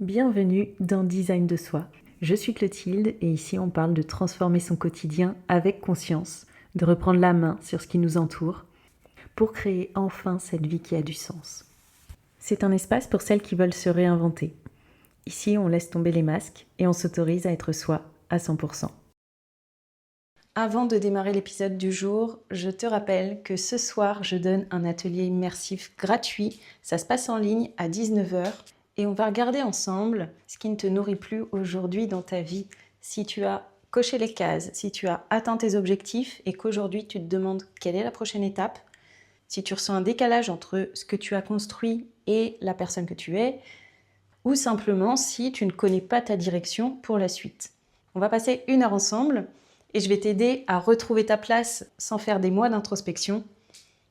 Bienvenue dans Design de soi. Je suis Clotilde et ici on parle de transformer son quotidien avec conscience, de reprendre la main sur ce qui nous entoure pour créer enfin cette vie qui a du sens. C'est un espace pour celles qui veulent se réinventer. Ici on laisse tomber les masques et on s'autorise à être soi à 100%. Avant de démarrer l'épisode du jour, je te rappelle que ce soir je donne un atelier immersif gratuit. Ça se passe en ligne à 19h. Et on va regarder ensemble ce qui ne te nourrit plus aujourd'hui dans ta vie. Si tu as coché les cases, si tu as atteint tes objectifs et qu'aujourd'hui tu te demandes quelle est la prochaine étape, si tu ressens un décalage entre ce que tu as construit et la personne que tu es, ou simplement si tu ne connais pas ta direction pour la suite. On va passer 1 heure ensemble et je vais t'aider à retrouver ta place sans faire des mois d'introspection.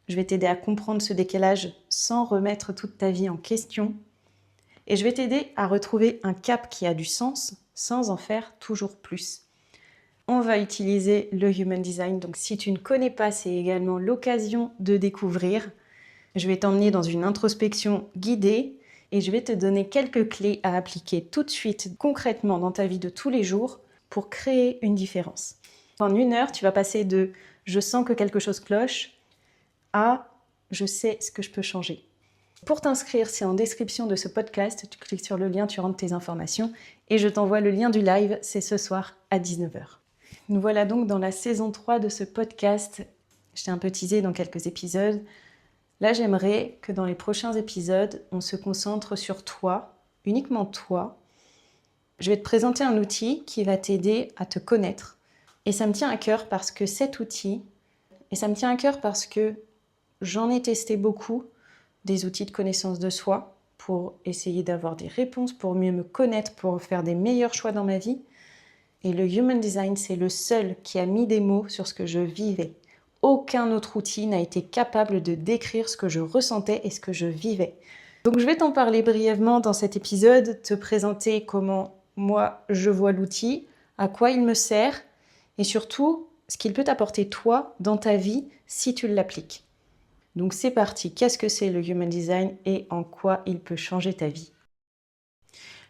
Je vais t'aider à comprendre ce décalage sans remettre toute ta vie en question. Et je vais t'aider à retrouver un cap qui a du sens sans en faire toujours plus. On va utiliser le Human Design, donc si tu ne connais pas, c'est également l'occasion de découvrir. Je vais t'emmener dans une introspection guidée et je vais te donner quelques clés à appliquer tout de suite, concrètement dans ta vie de tous les jours pour créer une différence. En 1 heure, tu vas passer de « je sens que quelque chose cloche » à « je sais ce que je peux changer ». Pour t'inscrire, c'est en description de ce podcast, tu cliques sur le lien, tu rentres tes informations et je t'envoie le lien du live, c'est ce soir à 19h. Nous voilà donc dans la saison 3 de ce podcast. Je t'ai un peu teasé dans quelques épisodes. Là, j'aimerais que dans les prochains épisodes, on se concentre sur toi, uniquement toi. Je vais te présenter un outil qui va t'aider à te connaître. Et ça me tient à cœur parce que cet outil, et ça me tient à cœur parce que j'en ai testé beaucoup, des outils de connaissance de soi pour essayer d'avoir des réponses, pour mieux me connaître, pour faire des meilleurs choix dans ma vie. Et le Human Design, c'est le seul qui a mis des mots sur ce que je vivais. Aucun autre outil n'a été capable de décrire ce que je ressentais et ce que je vivais. Donc je vais t'en parler brièvement dans cet épisode, te présenter comment moi je vois l'outil, à quoi il me sert et surtout ce qu'il peut t'apporter toi dans ta vie si tu l'appliques. Donc c'est parti, qu'est-ce que c'est le Human Design et en quoi il peut changer ta vie?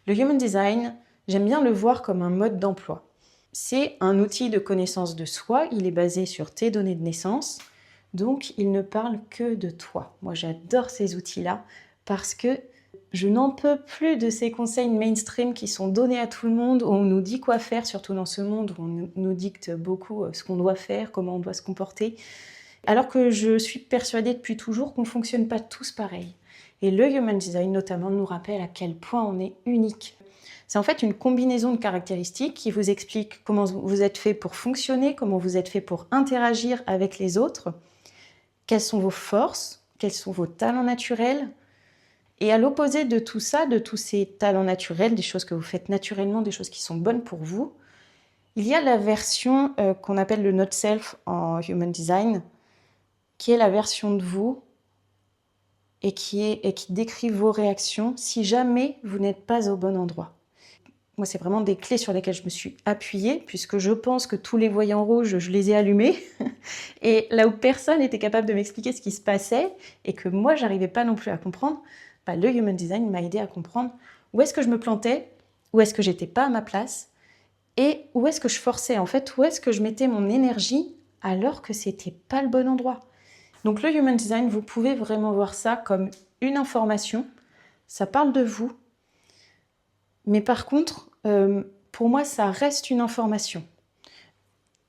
Le Human Design, j'aime bien le voir comme un mode d'emploi. C'est un outil de connaissance de soi, il est basé sur tes données de naissance, donc il ne parle que de toi. Moi j'adore ces outils-là parce que je n'en peux plus de ces conseils mainstream qui sont donnés à tout le monde, où on nous dit quoi faire, surtout dans ce monde où on nous dicte beaucoup ce qu'on doit faire, comment on doit se comporter. Alors que je suis persuadée depuis toujours qu'on ne fonctionne pas tous pareil. Et le Human Design notamment nous rappelle à quel point on est unique. C'est en fait une combinaison de caractéristiques qui vous explique comment vous êtes fait pour fonctionner, comment vous êtes fait pour interagir avec les autres, quelles sont vos forces, quels sont vos talents naturels. Et à l'opposé de tout ça, de tous ces talents naturels, des choses que vous faites naturellement, des choses qui sont bonnes pour vous, il y a la version qu'on appelle le Not Self en Human Design, qui est la version de vous et qui décrit vos réactions si jamais vous n'êtes pas au bon endroit. Moi, c'est vraiment des clés sur lesquelles je me suis appuyée, puisque je pense que tous les voyants rouges, je les ai allumés. Et là où personne n'était capable de m'expliquer ce qui se passait, et que moi, j'arrivais pas non plus à comprendre, le Human Design m'a aidé à comprendre où est-ce que je me plantais, où est-ce que j'étais pas à ma place, et où est-ce que je forçais, en fait, où est-ce que je mettais mon énergie alors que c'était pas le bon endroit. Donc le Human Design, vous pouvez vraiment voir ça comme une information, ça parle de vous, mais par contre, pour moi, ça reste une information.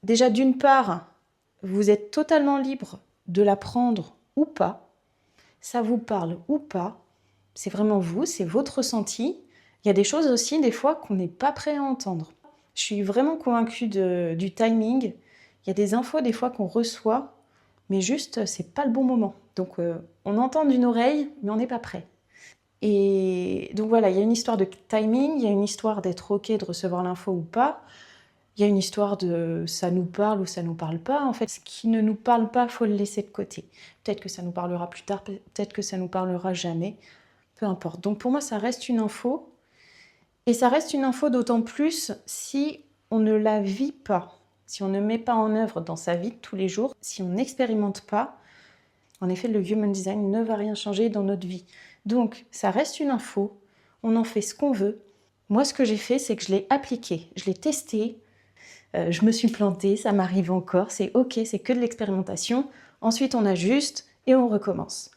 Déjà, d'une part, vous êtes totalement libre de la prendre ou pas, ça vous parle ou pas, c'est vraiment vous, c'est votre ressenti. Il y a des choses aussi, des fois, qu'on n'est pas prêt à entendre. Je suis vraiment convaincue du timing. Il y a des infos, des fois, qu'on reçoit, mais juste, c'est pas le bon moment. Donc, on entend d'une oreille, mais on n'est pas prêt. Et donc voilà, il y a une histoire de timing, il y a une histoire d'être OK de recevoir l'info ou pas. Il y a une histoire de ça nous parle ou ça nous parle pas. En fait, ce qui ne nous parle pas, faut le laisser de côté. Peut-être que ça nous parlera plus tard, peut-être que ça nous parlera jamais. Peu importe. Donc pour moi, ça reste une info. Et ça reste une info d'autant plus si on ne la vit pas, si on ne met pas en œuvre dans sa vie de tous les jours, si on n'expérimente pas. En effet, le Human Design ne va rien changer dans notre vie. Donc, ça reste une info. on en fait ce qu'on veut. Moi, ce que j'ai fait, c'est que je l'ai appliqué, je l'ai testé, je me suis plantée, ça m'arrive encore, c'est ok, c'est que de l'expérimentation. Ensuite, on ajuste et on recommence.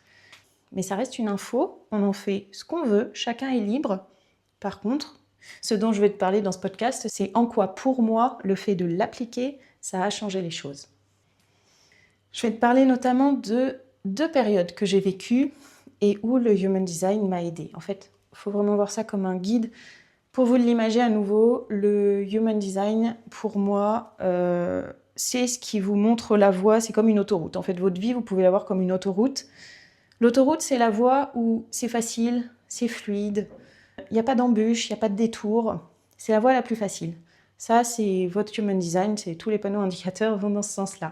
Mais ça reste une info, on en fait ce qu'on veut, chacun est libre. Par contre, ce dont je vais te parler dans ce podcast, c'est en quoi, pour moi, le fait de l'appliquer, ça a changé les choses. Je vais te parler notamment de 2 périodes que j'ai vécues et où le Human Design m'a aidée. En fait, il faut vraiment voir ça comme un guide. Pour vous l'imager à nouveau, le Human Design, pour moi, c'est ce qui vous montre la voie, c'est comme une autoroute. En fait, votre vie, vous pouvez la voir comme une autoroute. L'autoroute, c'est la voie où c'est facile, c'est fluide, il n'y a pas d'embûche, il n'y a pas de détour. C'est la voie la plus facile. Ça, c'est votre Human Design, c'est tous les panneaux indicateurs vont dans ce sens-là.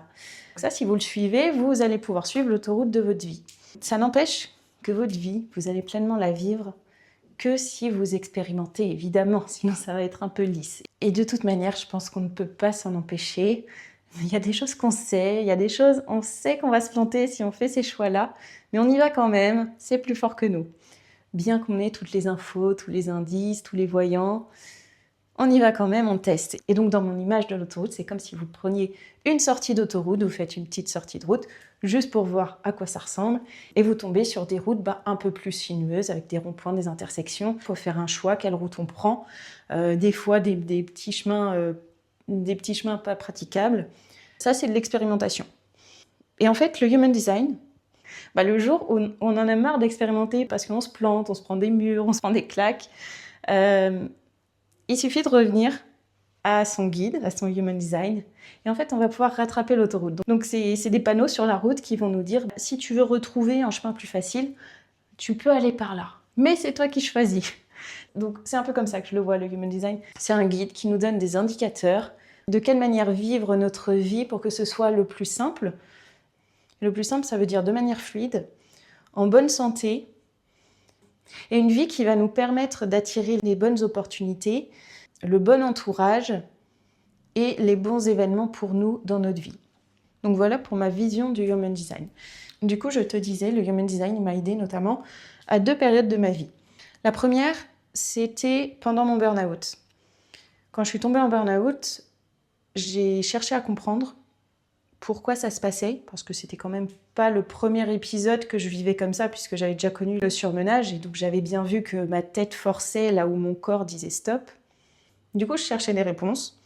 Donc ça, si vous le suivez, vous allez pouvoir suivre l'autoroute de votre vie. Ça n'empêche que votre vie, vous allez pleinement la vivre que si vous expérimentez, évidemment, sinon ça va être un peu lisse. Et de toute manière, je pense qu'on ne peut pas s'en empêcher. Il y a des choses qu'on sait, il y a des choses, on sait qu'on va se planter si on fait ces choix-là, mais on y va quand même, c'est plus fort que nous. Bien qu'on ait toutes les infos, tous les indices, tous les voyants, on y va quand même, on teste. Et donc dans mon image de l'autoroute, c'est comme si vous preniez une sortie d'autoroute, vous faites une petite sortie de route, juste pour voir à quoi ça ressemble, et vous tombez sur des routes un peu plus sinueuses, avec des ronds-points, des intersections. Il faut faire un choix, quelle route on prend. Des fois, des petits chemins pas praticables. Ça, c'est de l'expérimentation. Et en fait, le Human Design, le jour où on en a marre d'expérimenter parce qu'on se plante, on se prend des murs, on se prend des claques, il suffit de revenir à son guide, à son Human Design, et en fait, on va pouvoir rattraper l'autoroute. Donc, c'est des panneaux sur la route qui vont nous dire « Si tu veux retrouver un chemin plus facile, tu peux aller par là. Mais c'est toi qui choisis. » Donc, c'est un peu comme ça que je le vois, le Human Design. C'est un guide qui nous donne des indicateurs de quelle manière vivre notre vie pour que ce soit le plus simple. Le plus simple, ça veut dire de manière fluide, en bonne santé, et une vie qui va nous permettre d'attirer les bonnes opportunités, le bon entourage et les bons événements pour nous dans notre vie. Donc voilà pour ma vision du Human Design. Du coup, je te disais, le Human Design m'a aidé notamment à 2 périodes de ma vie. La première, c'était pendant mon burn-out. Quand je suis tombée en burn-out, j'ai cherché à comprendre pourquoi ça se passait, parce que c'était quand même pas le premier épisode que je vivais comme ça, puisque j'avais déjà connu le surmenage, et donc j'avais bien vu que ma tête forçait là où mon corps disait stop. Du coup, je cherchais des réponses.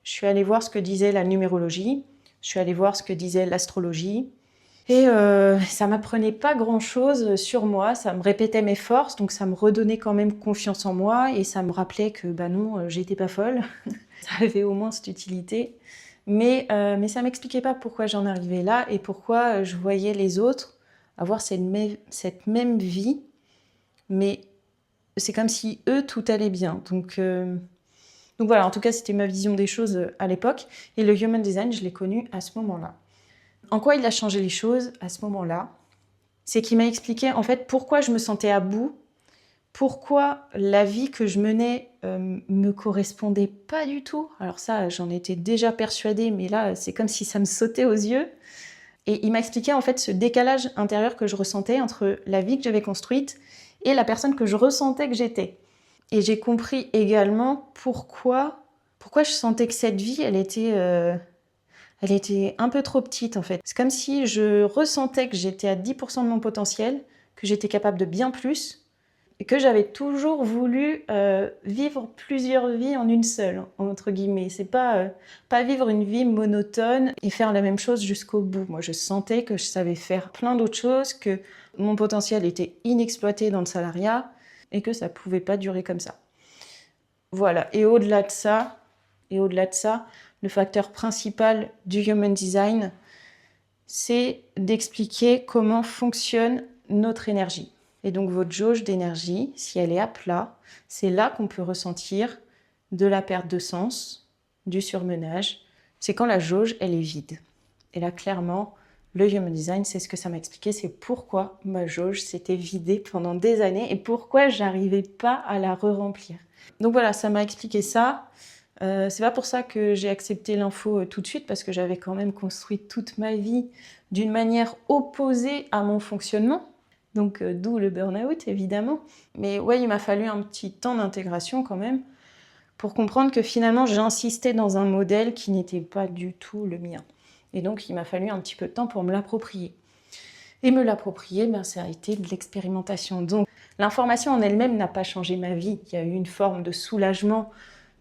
Je suis allée voir ce que disait la numérologie, je suis allée voir ce que disait l'astrologie, et ça m'apprenait pas grand-chose sur moi, ça me répétait mes forces, donc ça me redonnait quand même confiance en moi, et ça me rappelait que non, j'étais pas folle, ça avait au moins cette utilité. Mais ça m'expliquait pas pourquoi j'en arrivais là et pourquoi je voyais les autres avoir cette même vie, mais c'est comme si eux, tout allait bien. Donc voilà, en tout cas, c'était ma vision des choses à l'époque. Et le Human Design, je l'ai connu à ce moment-là. En quoi il a changé les choses à ce moment-là? C'est qu'il m'a expliqué en fait pourquoi je me sentais à bout, pourquoi la vie que je menais me correspondait pas du tout. Alors ça, j'en étais déjà persuadée, mais là, c'est comme si ça me sautait aux yeux. Et il m'a expliqué en fait ce décalage intérieur que je ressentais entre la vie que j'avais construite et la personne que je ressentais que j'étais. Et j'ai compris également pourquoi je sentais que cette vie, elle était un peu trop petite en fait. C'est comme si je ressentais que j'étais à 10% de mon potentiel, que j'étais capable de bien plus, et que j'avais toujours voulu vivre plusieurs vies en une seule, entre guillemets. C'est pas vivre une vie monotone et faire la même chose jusqu'au bout. Moi, je sentais que je savais faire plein d'autres choses, que mon potentiel était inexploité dans le salariat et que ça pouvait pas durer comme ça. Voilà. Et au-delà de ça, le facteur principal du Human Design, c'est d'expliquer comment fonctionne notre énergie. Et donc votre jauge d'énergie, si elle est à plat, c'est là qu'on peut ressentir de la perte de sens, du surmenage. C'est quand la jauge, elle est vide. Et là, clairement, le Human Design, c'est ce que ça m'a expliqué, c'est pourquoi ma jauge s'était vidée pendant des années et pourquoi j'arrivais pas à la re-remplir. Donc voilà, ça m'a expliqué ça. C'est pas pour ça que j'ai accepté l'info tout de suite, parce que j'avais quand même construit toute ma vie d'une manière opposée à mon fonctionnement. Donc d'où le burn-out, évidemment. Mais ouais, il m'a fallu un petit temps d'intégration quand même pour comprendre que finalement, j'insistais dans un modèle qui n'était pas du tout le mien. Et donc, il m'a fallu un petit peu de temps pour me l'approprier. Et me l'approprier, ça a été de l'expérimentation. Donc, l'information en elle-même n'a pas changé ma vie. Il y a eu une forme de soulagement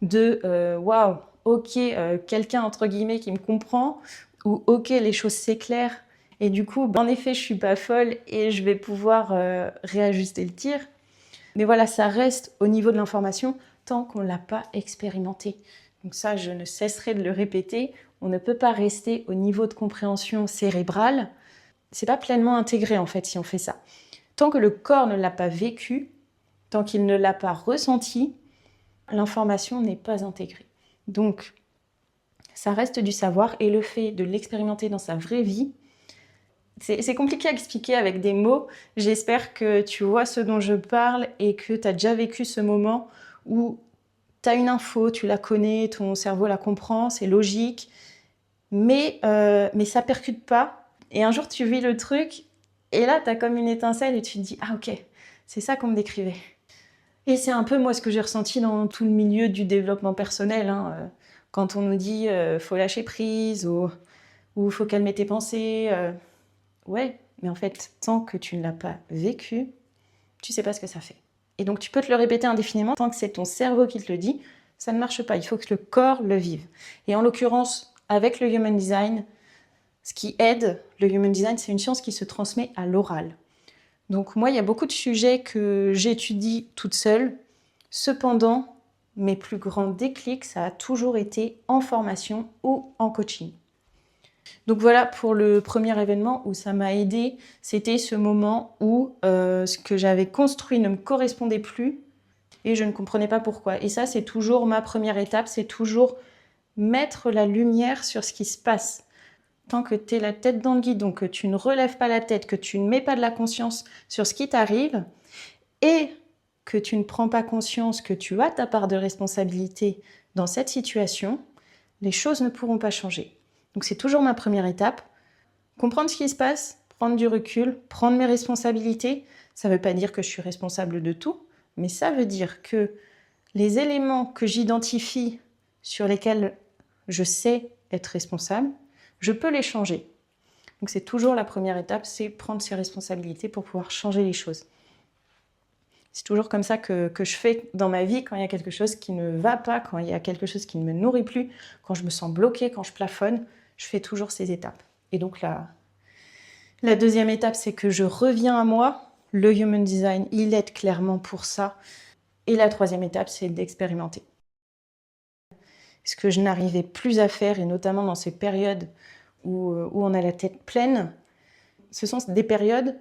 de waouh, ok, quelqu'un entre guillemets qui me comprend, ou ok, les choses s'éclairent. Et du coup, en effet, je suis pas folle et je vais pouvoir réajuster le tir. Mais voilà, ça reste au niveau de l'information tant qu'on ne l'a pas expérimenté. Donc ça, je ne cesserai de le répéter. On ne peut pas rester au niveau de compréhension cérébrale. C'est pas pleinement intégré en fait si on fait ça. Tant que le corps ne l'a pas vécu, tant qu'il ne l'a pas ressenti, l'information n'est pas intégrée. Donc, ça reste du savoir et le fait de l'expérimenter dans sa vraie vie, c'est compliqué à expliquer avec des mots. J'espère que tu vois ce dont je parle et que tu as déjà vécu ce moment où tu as une info, tu la connais, ton cerveau la comprend, c'est logique, mais ça percute pas. Et un jour, tu vis le truc et là, tu as comme une étincelle et tu te dis « Ah ok, c'est ça qu'on me décrivait ». Et c'est un peu moi ce que j'ai ressenti dans tout le milieu du développement personnel. Quand on nous dit faut lâcher prise ou faut calmer tes pensées. Ouais, mais en fait, tant que tu ne l'as pas vécu, tu sais pas ce que ça fait. Et donc tu peux te le répéter indéfiniment, tant que c'est ton cerveau qui te le dit, ça ne marche pas. Il faut que le corps le vive. Et en l'occurrence, avec le Human Design, ce qui aide, le Human Design, c'est une science qui se transmet à l'oral. Donc moi, il y a beaucoup de sujets que j'étudie toute seule. Cependant, mes plus grands déclics, ça a toujours été en formation ou en coaching. Donc voilà pour le premier événement où ça m'a aidé. C'était ce moment où ce que j'avais construit ne me correspondait plus et je ne comprenais pas pourquoi. Et ça, c'est toujours ma première étape, c'est toujours mettre la lumière sur ce qui se passe. Tant que tu es la tête dans le guidon, que tu ne relèves pas la tête, que tu ne mets pas de la conscience sur ce qui t'arrive et que tu ne prends pas conscience que tu as ta part de responsabilité dans cette situation, les choses ne pourront pas changer. Donc c'est toujours ma première étape. Comprendre ce qui se passe, prendre du recul, prendre mes responsabilités. Ça ne veut pas dire que je suis responsable de tout, mais ça veut dire que les éléments que j'identifie sur lesquels je sais être responsable, je peux les changer. Donc c'est toujours la première étape, c'est prendre ses responsabilités pour pouvoir changer les choses. C'est toujours comme ça que je fais dans ma vie quand il y a quelque chose qui ne va pas, quand il y a quelque chose qui ne me nourrit plus, quand je me sens bloquée, quand je plafonne, je fais toujours ces étapes. Et donc la deuxième étape, c'est que je reviens à moi. Le Human Design, il aide clairement pour ça. Et la troisième étape, c'est d'expérimenter. Ce que je n'arrivais plus à faire, et notamment dans ces périodes où on a la tête pleine, ce sont des périodes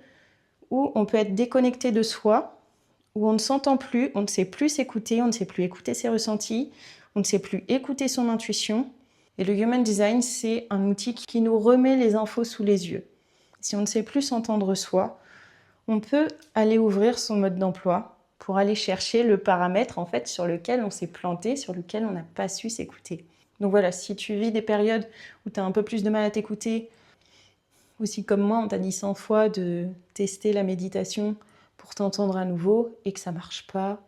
où on peut être déconnecté de soi, où on ne s'entend plus, on ne sait plus s'écouter, on ne sait plus écouter ses ressentis, on ne sait plus écouter son intuition. Et le Human Design, c'est un outil qui nous remet les infos sous les yeux. Si on ne sait plus s'entendre soi, on peut aller ouvrir son mode d'emploi pour aller chercher le paramètre en fait, sur lequel on s'est planté, sur lequel on n'a pas su s'écouter. Donc voilà, si tu vis des périodes où tu as un peu plus de mal à t'écouter, ou si comme moi on t'a dit 100 fois de tester la méditation pour t'entendre à nouveau et que ça ne marche pas,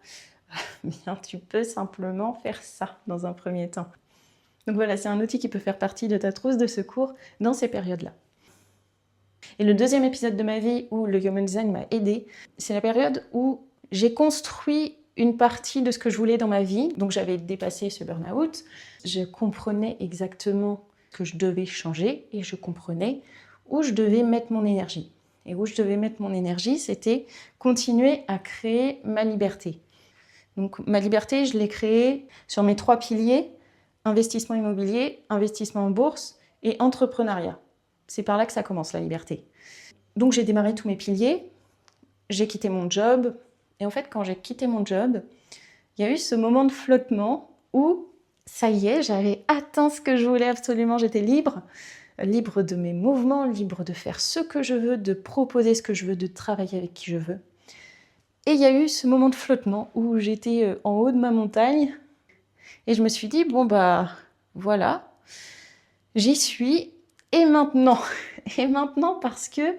bien tu peux simplement faire ça dans un premier temps. Donc voilà, c'est un outil qui peut faire partie de ta trousse de secours dans ces périodes-là. Et le deuxième épisode de ma vie où le Human Design m'a aidée, c'est la période où j'ai construit une partie de ce que je voulais dans ma vie. Donc j'avais dépassé ce burn-out, je comprenais exactement ce que je devais changer et je comprenais où je devais mettre mon énergie. Et où je devais mettre mon énergie, c'était continuer à créer ma liberté. Donc ma liberté, je l'ai créée sur mes 3 piliers, investissement immobilier, investissement en bourse et entrepreneuriat. C'est par là que ça commence, la liberté. Donc j'ai démarré tous mes piliers, j'ai quitté mon job. Et en fait, quand j'ai quitté mon job, il y a eu ce moment de flottement où, ça y est, j'avais atteint ce que je voulais absolument. J'étais libre, libre de mes mouvements, libre de faire ce que je veux, de proposer ce que je veux, de travailler avec qui je veux. Et il y a eu ce moment de flottement où j'étais en haut de ma montagne et je me suis dit, bon bah voilà, j'y suis. Et maintenant parce que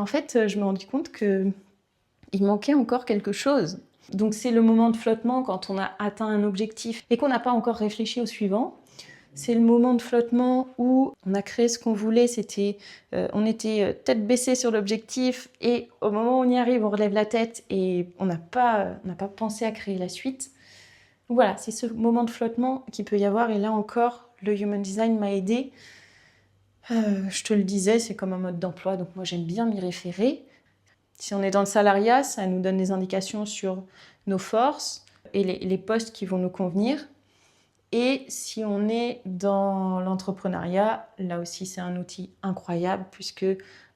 en fait, je me rendais compte qu'il manquait encore quelque chose. Donc c'est le moment de flottement quand on a atteint un objectif et qu'on n'a pas encore réfléchi au suivant. C'est le moment de flottement où on a créé ce qu'on voulait, on était tête baissée sur l'objectif et au moment où on y arrive, on relève la tête et on n'a pas pensé à créer la suite. Donc voilà, c'est ce moment de flottement qu'il peut y avoir et là encore, le Human Design m'a aidée. Je te le disais, c'est comme un mode d'emploi, donc moi j'aime bien m'y référer. Si on est dans le salariat, ça nous donne des indications sur nos forces et les postes qui vont nous convenir. Et si on est dans l'entrepreneuriat, là aussi c'est un outil incroyable puisque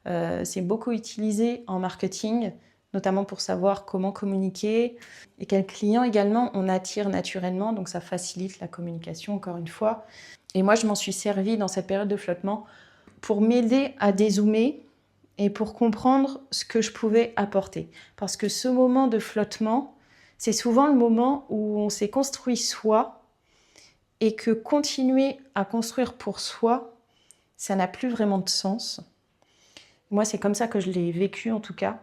c'est beaucoup utilisé en marketing, notamment pour savoir comment communiquer et quels clients également on attire naturellement, donc ça facilite la communication encore une fois. Et moi je m'en suis servie dans cette période de flottement pour m'aider à dézoomer et pour comprendre ce que je pouvais apporter. Parce que ce moment de flottement, c'est souvent le moment où on s'est construit soi et que continuer à construire pour soi, ça n'a plus vraiment de sens. Moi, c'est comme ça que je l'ai vécu en tout cas.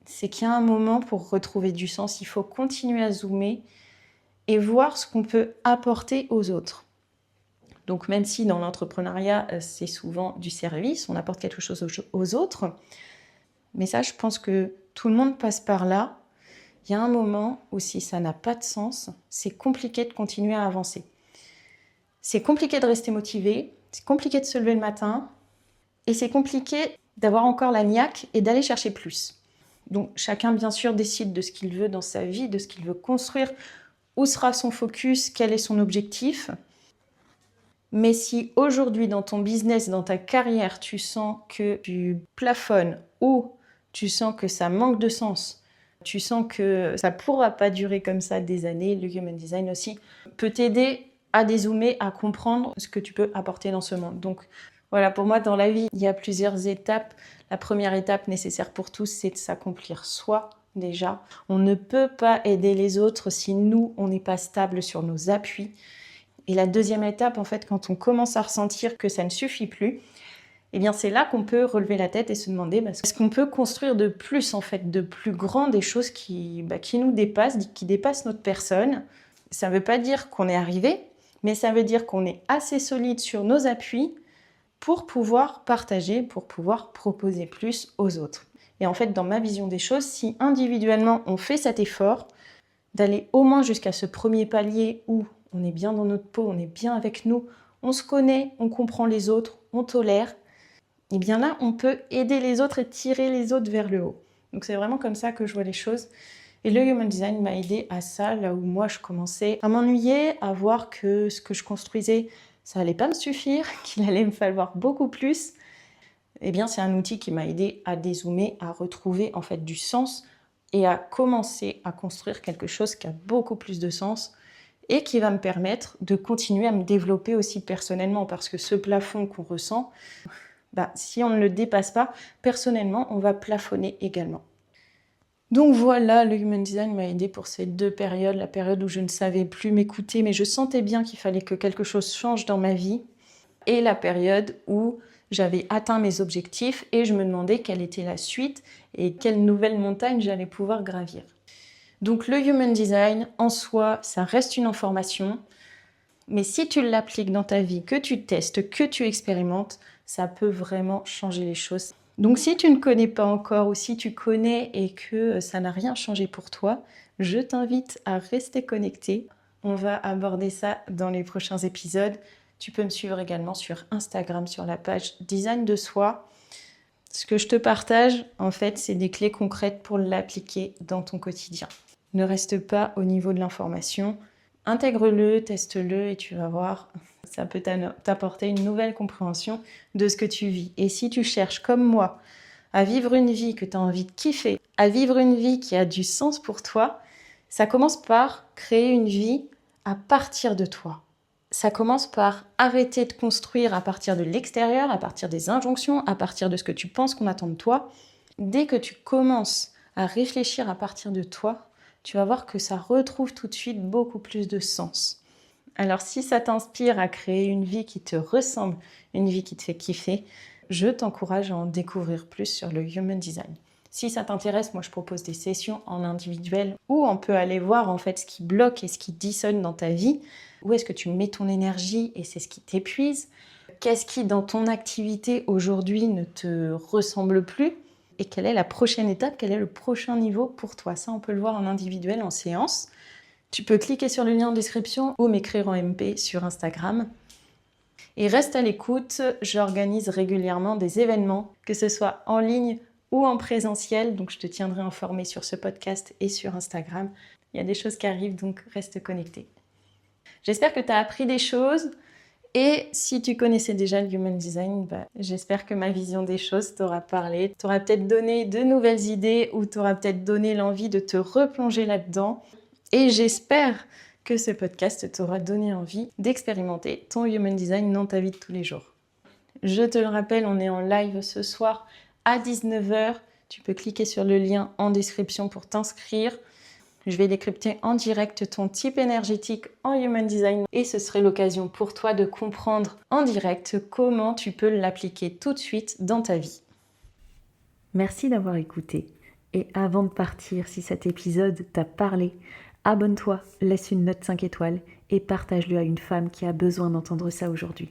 C'est qu'il y a un moment pour retrouver du sens, il faut continuer à zoomer et voir ce qu'on peut apporter aux autres. Donc même si dans l'entrepreneuriat, c'est souvent du service, on apporte quelque chose aux autres, mais ça, je pense que tout le monde passe par là. Il y a un moment où si ça n'a pas de sens, c'est compliqué de continuer à avancer. C'est compliqué de rester motivé, c'est compliqué de se lever le matin et c'est compliqué d'avoir encore la niaque et d'aller chercher plus. Donc chacun bien sûr décide de ce qu'il veut dans sa vie, de ce qu'il veut construire, où sera son focus, quel est son objectif. Mais si aujourd'hui dans ton business, dans ta carrière, tu sens que tu plafonnes ou tu sens que ça manque de sens, tu sens que ça ne pourra pas durer comme ça des années, le Human Design aussi peut t'aider à dézoomer, à comprendre ce que tu peux apporter dans ce monde. Donc voilà, pour moi, dans la vie, il y a plusieurs étapes. La première étape nécessaire pour tous, c'est de s'accomplir soi déjà. On ne peut pas aider les autres si nous, on n'est pas stable sur nos appuis. Et la deuxième étape, en fait, quand on commence à ressentir que ça ne suffit plus, eh bien c'est là qu'on peut relever la tête et se demander est-ce qu'on peut construire de plus, en fait, de plus grand, des choses qui nous dépassent, qui dépassent notre personne. Ça ne veut pas dire qu'on est arrivé, mais ça veut dire qu'on est assez solide sur nos appuis pour pouvoir partager, pour pouvoir proposer plus aux autres. Et en fait, dans ma vision des choses, si individuellement on fait cet effort d'aller au moins jusqu'à ce premier palier où on est bien dans notre peau, on est bien avec nous, on se connaît, on comprend les autres, on tolère, et bien là, on peut aider les autres et tirer les autres vers le haut. Donc c'est vraiment comme ça que je vois les choses. Et le Human Design m'a aidé à ça, là où moi je commençais à m'ennuyer, à voir que ce que je construisais, ça allait pas me suffire, qu'il allait me falloir beaucoup plus. Eh bien, c'est un outil qui m'a aidé à dézoomer, à retrouver en fait du sens et à commencer à construire quelque chose qui a beaucoup plus de sens et qui va me permettre de continuer à me développer aussi personnellement, parce que ce plafond qu'on ressent, si on ne le dépasse pas, personnellement, on va plafonner également. Donc voilà, le Human Design m'a aidé pour ces deux périodes, la période où je ne savais plus m'écouter, mais je sentais bien qu'il fallait que quelque chose change dans ma vie, et la période où j'avais atteint mes objectifs et je me demandais quelle était la suite et quelle nouvelle montagne j'allais pouvoir gravir. Donc le Human Design, en soi, ça reste une information, mais si tu l'appliques dans ta vie, que tu testes, que tu expérimentes, ça peut vraiment changer les choses. Donc si tu ne connais pas encore ou si tu connais et que ça n'a rien changé pour toi, je t'invite à rester connecté. On va aborder ça dans les prochains épisodes. Tu peux me suivre également sur Instagram, sur la page Design de Soi. Ce que je te partage, en fait, c'est des clés concrètes pour l'appliquer dans ton quotidien. Ne reste pas au niveau de l'information. Intègre-le, teste-le et tu vas voir, ça peut t'apporter une nouvelle compréhension de ce que tu vis. Et si tu cherches, comme moi, à vivre une vie que tu as envie de kiffer, à vivre une vie qui a du sens pour toi, ça commence par créer une vie à partir de toi. Ça commence par arrêter de construire à partir de l'extérieur, à partir des injonctions, à partir de ce que tu penses qu'on attend de toi. Dès que tu commences à réfléchir à partir de toi, tu vas voir que ça retrouve tout de suite beaucoup plus de sens. Alors si ça t'inspire à créer une vie qui te ressemble, une vie qui te fait kiffer, je t'encourage à en découvrir plus sur le Human Design. Si ça t'intéresse, moi je propose des sessions en individuel où on peut aller voir en fait ce qui bloque et ce qui dissonne dans ta vie. Où est-ce que tu mets ton énergie et c'est ce qui t'épuise? Qu'est-ce qui dans ton activité aujourd'hui ne te ressemble plus? Et quelle est la prochaine étape? Quel est le prochain niveau pour toi? Ça, on peut le voir en individuel, en séance. Tu peux cliquer sur le lien en description ou m'écrire en MP sur Instagram. Et reste à l'écoute, j'organise régulièrement des événements, que ce soit en ligne ou en présentiel. Donc je te tiendrai informé sur ce podcast et sur Instagram. Il y a des choses qui arrivent, donc reste connecté. J'espère que tu as appris des choses. Et si tu connaissais déjà le Human Design, j'espère que ma vision des choses t'aura parlé, t'aura peut-être donné de nouvelles idées ou t'aura peut-être donné l'envie de te replonger là-dedans. Et j'espère que ce podcast t'aura donné envie d'expérimenter ton Human Design dans ta vie de tous les jours. Je te le rappelle, on est en live ce soir à 19h. Tu peux cliquer sur le lien en description pour t'inscrire. Je vais décrypter en direct ton type énergétique en Human Design et ce serait l'occasion pour toi de comprendre en direct comment tu peux l'appliquer tout de suite dans ta vie. Merci d'avoir écouté. Et avant de partir, si cet épisode t'a parlé, abonne-toi, laisse une note 5 étoiles et partage-le à une femme qui a besoin d'entendre ça aujourd'hui.